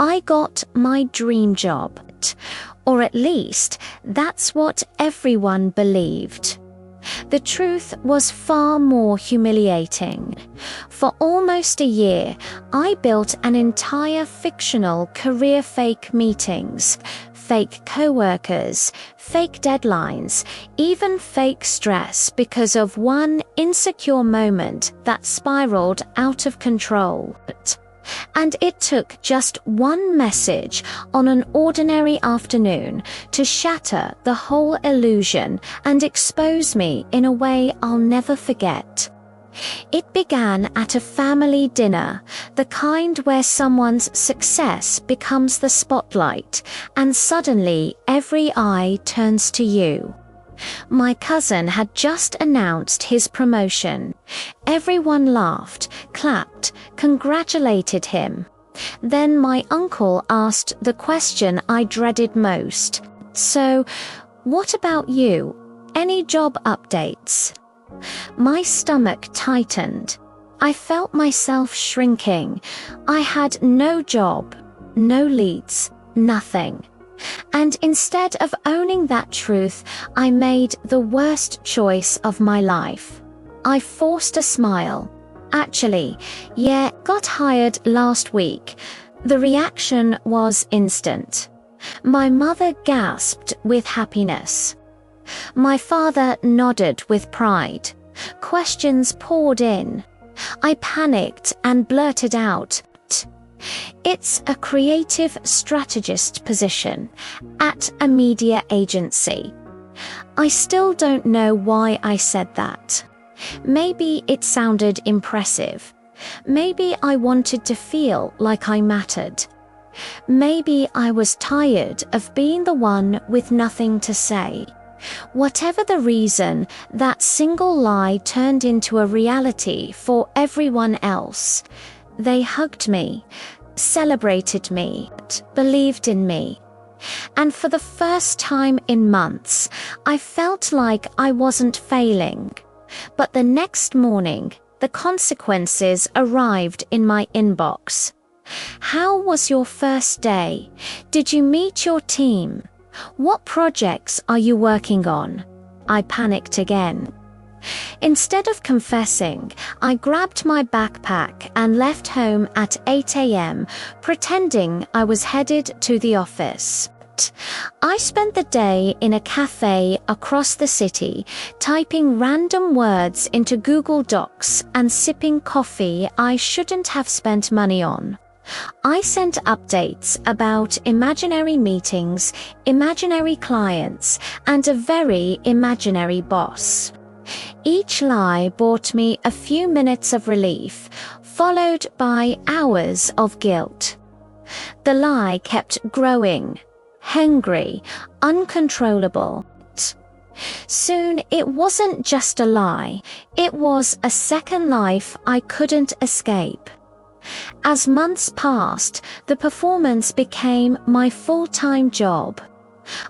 I got my dream job, or at least that's what everyone believed. The truth was far more humiliating. For almost a year, I built an entire fictional career: fake meetings, fake coworkers, fake deadlines, even fake stress because of one insecure moment that spiraled out of control. And it took just one message on an ordinary afternoon to shatter the whole illusion and expose me in a way I'll never forget. It began at a family dinner, the kind where someone's success becomes the spotlight, and suddenly every eye turns to you. My cousin had just announced his promotion. Everyone laughed, clapped, congratulated him. Then my uncle asked the question I dreaded most. "So, what about you? Any job updates?" My stomach tightened. I felt myself shrinking. I had no job, no leads, nothing. And instead of owning that truth, I made the worst choice of my life. I forced a smile. "Actually, yeah, got hired last week." The reaction was instant. My mother gasped with happiness. My father nodded with pride. Questions poured in. I panicked and blurted out, "It's a creative strategist position at a media agency." I still don't know why I said that. Maybe it sounded impressive. Maybe I wanted to feel like I mattered. Maybe I was tired of being the one with nothing to say. Whatever the reason, that single lie turned into a reality for everyone else. They hugged me, celebrated me, believed in me. And for the first time in months, I felt like I wasn't failing. But the next morning, the consequences arrived in my inbox. "How was your first day? Did you meet your team? What projects are you working on?" I panicked again. Instead of confessing, I grabbed my backpack and left home at 8 a.m., pretending I was headed to the office. I spent the day in a cafe across the city, typing random words into Google Docs and sipping coffee I shouldn't have spent money on. I sent updates about imaginary meetings, imaginary clients, and a very imaginary boss. Each lie brought me a few minutes of relief, followed by hours of guilt. The lie kept growing, hungry, uncontrollable. Soon it wasn't just a lie, it was a second life I couldn't escape. As months passed, the performance became my full-time job.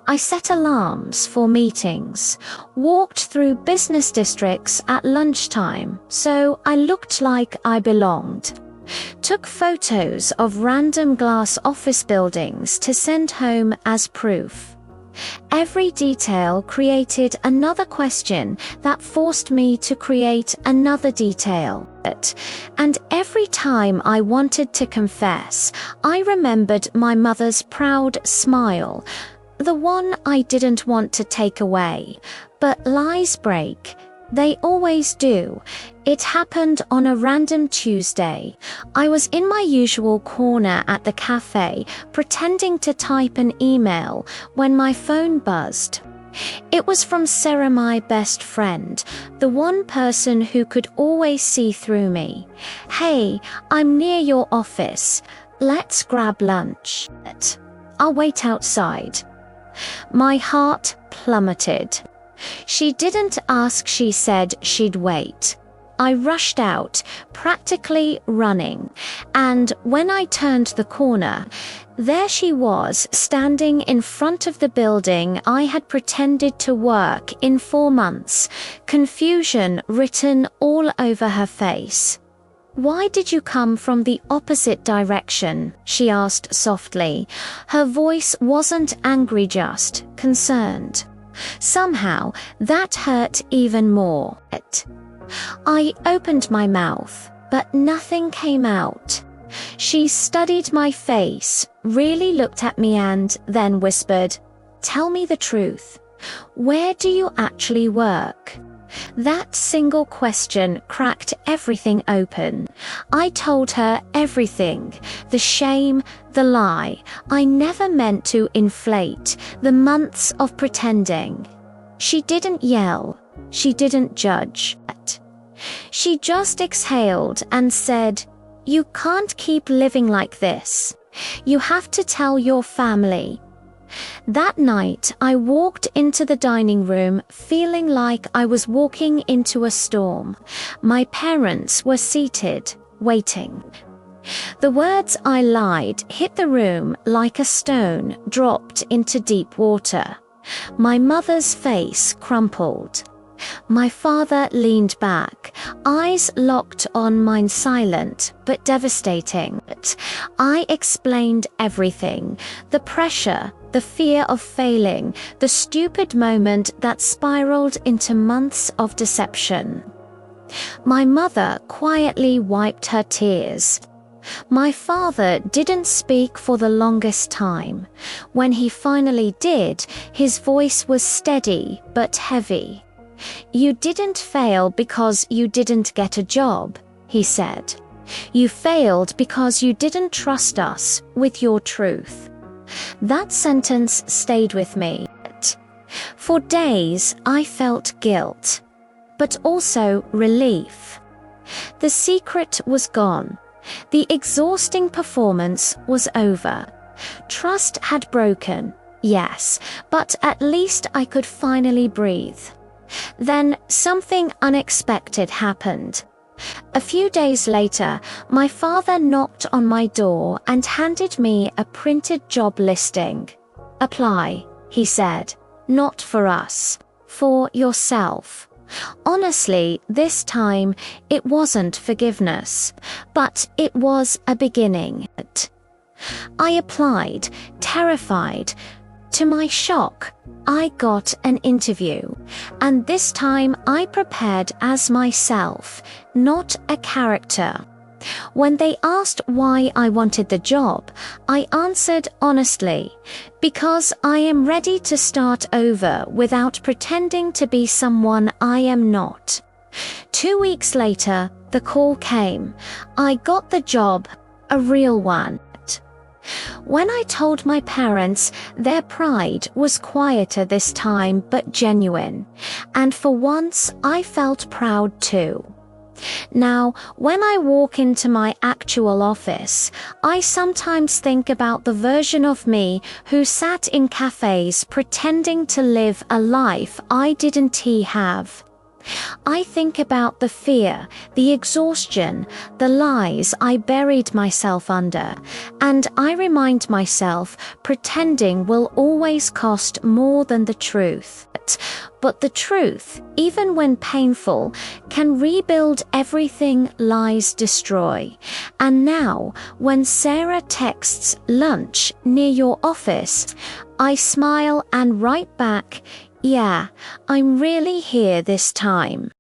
I set alarms for meetings, walked through business districts at lunchtime so I looked like I belonged, took photos of random glass office buildings to send home as proof. Every detail created another question that forced me to create another detail. And every time I wanted to confess, I remembered my mother's proud smile, the one I didn't want to take away. But lies break. They always do. It happened on a random Tuesday. I was in my usual corner at the cafe, pretending to type an email, when my phone buzzed. It was from Sarah, my best friend, the one person who could always see through me. "Hey, I'm near your office. Let's grab lunch. I'll wait outside." My heart plummeted. She didn't ask, she said she'd wait. I rushed out, practically running, and when I turned the corner, there she was, standing in front of the building I had pretended to work in 4 months, confusion written all over her face. Why did you come from the opposite direction? She asked softly. Her voice wasn't angry, just concerned. Somehow, that hurt even more. I opened my mouth, but nothing came out. She studied my face, really looked at me and then whispered, "Tell me the truth. Where do you actually work?" That single question cracked everything open. I told her everything, the shame, the lie. I never meant to inflate, the months of pretending. She didn't yell. She didn't judge. She just exhaled and said, "You can't keep living like this. You have to tell your family." That night, I walked into the dining room feeling like I was walking into a storm. My parents were seated, waiting. The words I lied hit the room like a stone dropped into deep water. My mother's face crumpled. My father leaned back, eyes locked on mine, silent but devastating. I explained everything, the pressure, the fear of failing, the stupid moment that spiraled into months of deception. My mother quietly wiped her tears. My father didn't speak for the longest time. When he finally did, his voice was steady but heavy. "You didn't fail because you didn't get a job," he said. "You failed because you didn't trust us with your truth." That sentence stayed with me. For days, I felt guilt, but also relief. The secret was gone. The exhausting performance was over. Trust had broken, yes, but at least I could finally breathe. Then something unexpected happened. A few days later, my father knocked on my door and handed me a printed job listing. "Apply," he said. "Not for us, for yourself." Honestly, this time, it wasn't forgiveness, but it was a beginning. I applied, terrified. To my shock, I got an interview, and this time I prepared as myself, not a character. When they asked why I wanted the job, I answered honestly, because I am ready to start over without pretending to be someone I am not. 2 weeks later, the call came. I got the job, a real one. When I told my parents, their pride was quieter this time but genuine, and for once I felt proud too. Now, when I walk into my actual office, I sometimes think about the version of me who sat in cafes pretending to live a life I didn't have. I think about the fear, the exhaustion, the lies I buried myself under, and I remind myself pretending will always cost more than the truth. But the truth, even when painful, can rebuild everything lies destroy. And now, when Sarah texts lunch near your office, I smile and write back, "Yeah, I'm really here this time."